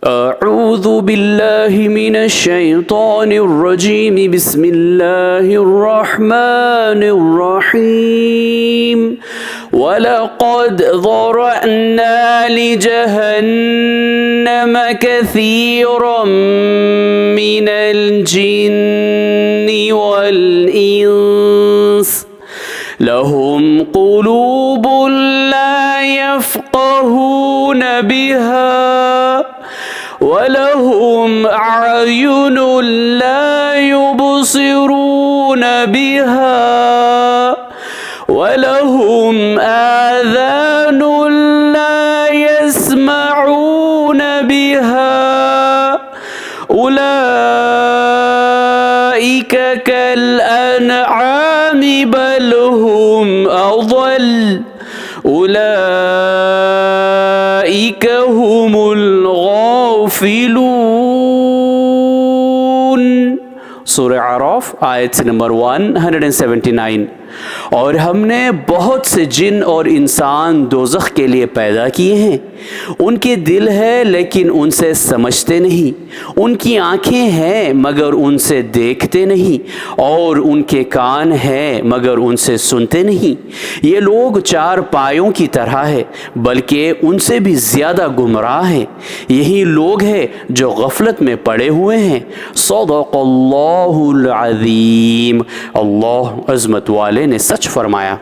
أعوذ بالله من الشيطان الرجيم بسم الله الرحمن الرحيم ولقد ذرأنا لجهنم كثيرا من الجن والإنس لهم قلوب لا يفقهون بها ولهم أعين لا يبصرون بها ولهم آذان لا يسمعون بها أولئك كالأنعام بل هم أضل أولئك هم الغافلون। सूरह आराफ आयत नंबर 179। और हमने बहुत से जिन और इंसान दोज़ख के लिए पैदा किए हैं, उनके दिल है लेकिन उनसे समझते नहीं, उनकी आँखें हैं मगर उनसे देखते नहीं, और उनके कान हैं मगर उनसे सुनते नहीं। ये लोग चार पायों की तरह है बल्कि उनसे भी ज़्यादा गुमराह हैं। यही लोग हैं जो गफलत में पड़े हुए हैं। सदक़ल्लाहुल अज़ीम। अल्लाह अज़मत वाले ने सच फरमाया।